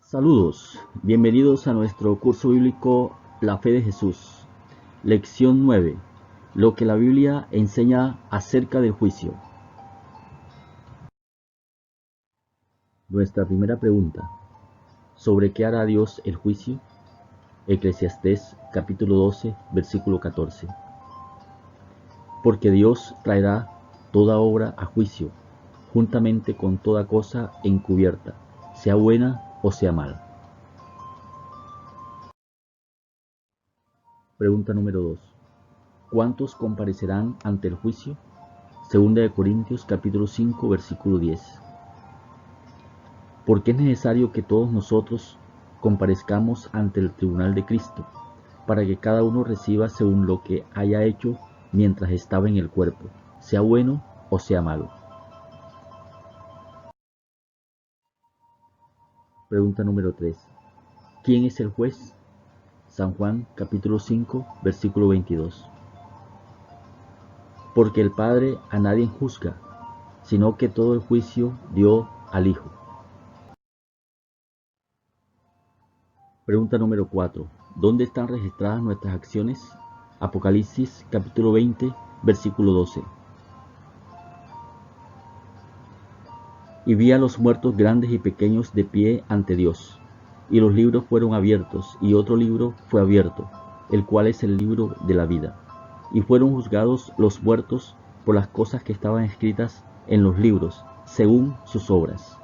Saludos, bienvenidos a nuestro curso bíblico La Fe de Jesús. Lección 9. Lo que la Biblia enseña acerca del juicio. Nuestra primera pregunta: ¿sobre qué hará Dios el juicio? Eclesiastés capítulo 12, versículo 14. Porque Dios traerá toda obra a juicio, juntamente con toda cosa encubierta, sea buena o sea mala. Pregunta número 2. ¿Cuántos comparecerán ante el juicio? Segunda de Corintios capítulo 5, versículo 10. Porque es necesario que todos nosotros comparezcamos ante el tribunal de Cristo, para que cada uno reciba según lo que haya hecho mientras estaba en el cuerpo, sea bueno o sea malo. Pregunta número 3. ¿Quién es el juez? San Juan capítulo 5, versículo 22. Porque el Padre a nadie juzga, sino que todo el juicio dio al Hijo. Pregunta número 4. ¿Dónde están registradas nuestras acciones? Apocalipsis capítulo 20, versículo 12. Y vi a los muertos grandes y pequeños de pie ante Dios, y los libros fueron abiertos, y otro libro fue abierto, el cual es el libro de la vida. Y fueron juzgados los muertos por las cosas que estaban escritas en los libros, según sus obras.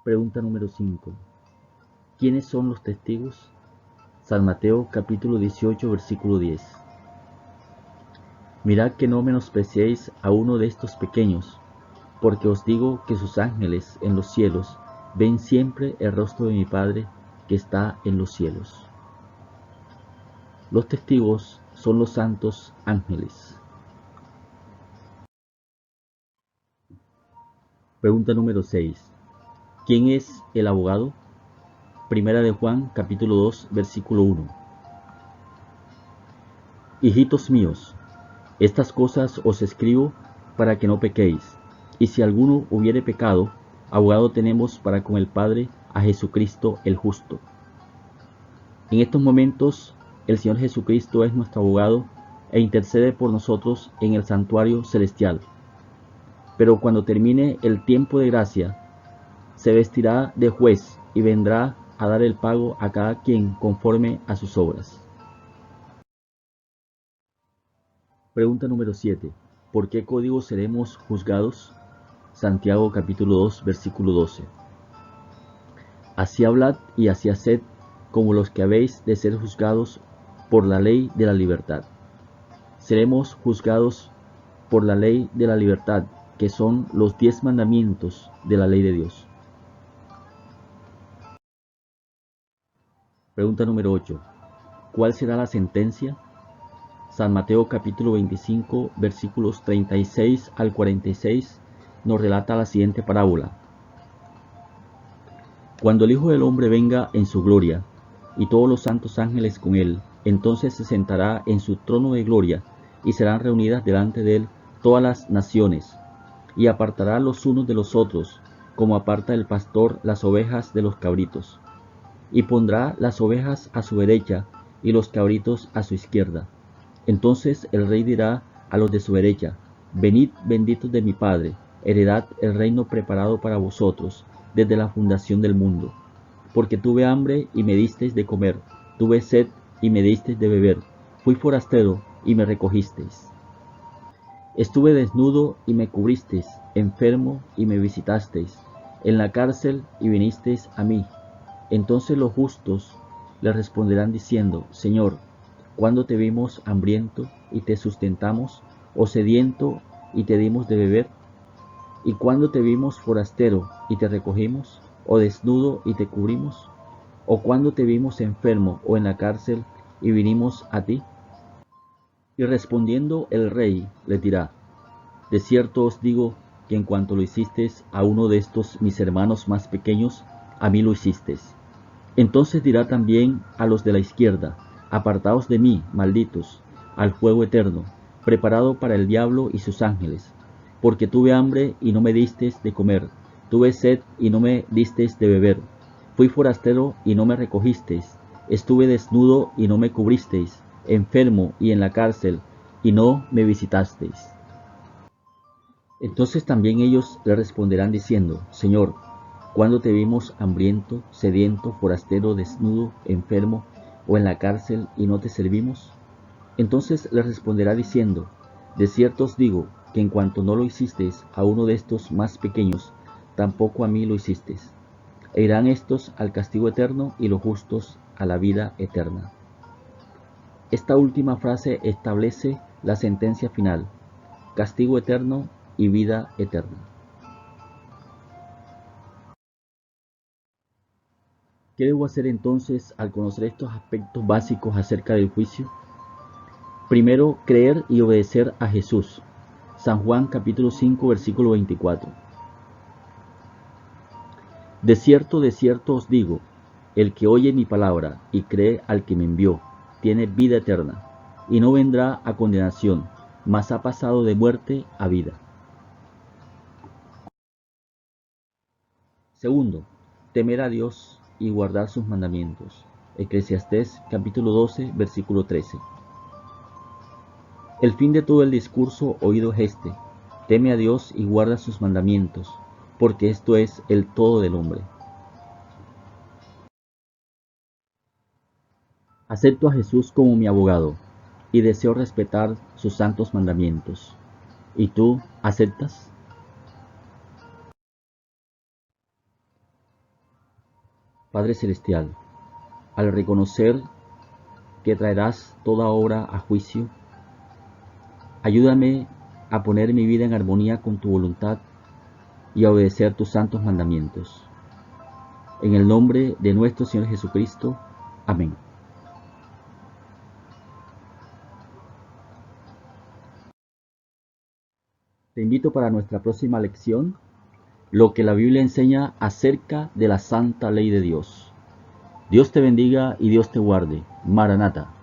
Pregunta número 5. ¿Quiénes son los testigos? San Mateo capítulo 18, versículo 10. Mirad que no menospreciéis a uno de estos pequeños, porque os digo que sus ángeles en los cielos ven siempre el rostro de mi Padre que está en los cielos. Los testigos son los santos ángeles. Pregunta número 6. ¿Quién es el abogado? Primera de Juan capítulo 2, versículo 1. Hijitos míos, estas cosas os escribo para que no pequéis. Y si alguno hubiere pecado, abogado tenemos para con el Padre a Jesucristo el justo. En estos momentos, el Señor Jesucristo es nuestro abogado e intercede por nosotros en el santuario celestial. Pero cuando termine el tiempo de gracia, se vestirá de juez y vendrá a dar el pago a cada quien conforme a sus obras. Pregunta número 7. ¿Por qué código seremos juzgados? Santiago capítulo 2, versículo 12. Así hablad y así haced como los que habéis de ser juzgados por la ley de la libertad. Seremos juzgados por la ley de la libertad, que son los 10 mandamientos de la ley de Dios. Pregunta número 8. ¿Cuál será la sentencia? San Mateo capítulo 25, versículos 36 al 46 nos relata la siguiente parábola. Cuando el Hijo del Hombre venga en su gloria, y todos los santos ángeles con él, entonces se sentará en su trono de gloria, y serán reunidas delante de él todas las naciones, y apartará los unos de los otros, como aparta el pastor las ovejas de los cabritos. Y pondrá las ovejas a su derecha, y los cabritos a su izquierda. Entonces el rey dirá a los de su derecha: Venid benditos de mi Padre, heredad el reino preparado para vosotros desde la fundación del mundo. Porque tuve hambre y me disteis de comer, tuve sed y me disteis de beber, fui forastero y me recogisteis. Estuve desnudo y me cubristeis, enfermo y me visitasteis, en la cárcel y vinisteis a mí. Entonces los justos le responderán diciendo: Señor, ¿cuándo te vimos hambriento y te sustentamos, o sediento y te dimos de beber? ¿Y cuándo te vimos forastero y te recogimos, o desnudo y te cubrimos? ¿O cuándo te vimos enfermo o en la cárcel y vinimos a ti? Y respondiendo el rey les dirá: De cierto os digo que en cuanto lo hicisteis a uno de estos mis hermanos más pequeños, a mí lo hicisteis. Entonces dirá también a los de la izquierda: Apartaos de mí, malditos, al fuego eterno, preparado para el diablo y sus ángeles, porque tuve hambre y no me disteis de comer, Tuve sed y no me disteis de beber. Fui forastero y no me recogisteis. Estuve desnudo y no me cubristeis. Enfermo y en la cárcel y no me visitasteis. Entonces también ellos le responderán diciendo, Señor, ¿cuándo te vimos hambriento, sediento, forastero, desnudo, enfermo o en la cárcel y no te servimos? Entonces les responderá diciendo, de cierto os digo que en cuanto no lo hicisteis a uno de estos más pequeños, tampoco a mí lo hicisteis. E irán estos al castigo eterno y los justos a la vida eterna. Esta última frase establece la sentencia final, castigo eterno y vida eterna. ¿Qué debo hacer entonces al conocer estos aspectos básicos acerca del juicio? Primero, creer y obedecer a Jesús. San Juan capítulo 5 versículo 24. De cierto os digo, el que oye mi palabra y cree al que me envió, tiene vida eterna, y no vendrá a condenación, mas ha pasado de muerte a vida. Segundo, temer a Dios y guardar sus mandamientos. Eclesiastés capítulo 12 versículo 13. El fin de todo el discurso oído es este: teme a Dios y guarda sus mandamientos, porque esto es el todo del hombre. Acepto a Jesús como mi abogado y deseo respetar sus santos mandamientos. ¿Y tú aceptas? Padre Celestial, al reconocer que traerás toda obra a juicio, ayúdame a poner mi vida en armonía con tu voluntad y a obedecer tus santos mandamientos. En el nombre de nuestro Señor Jesucristo. Amén. Te invito para nuestra próxima lección, lo que la Biblia enseña acerca de la santa ley de Dios. Dios te bendiga y Dios te guarde. Maranata.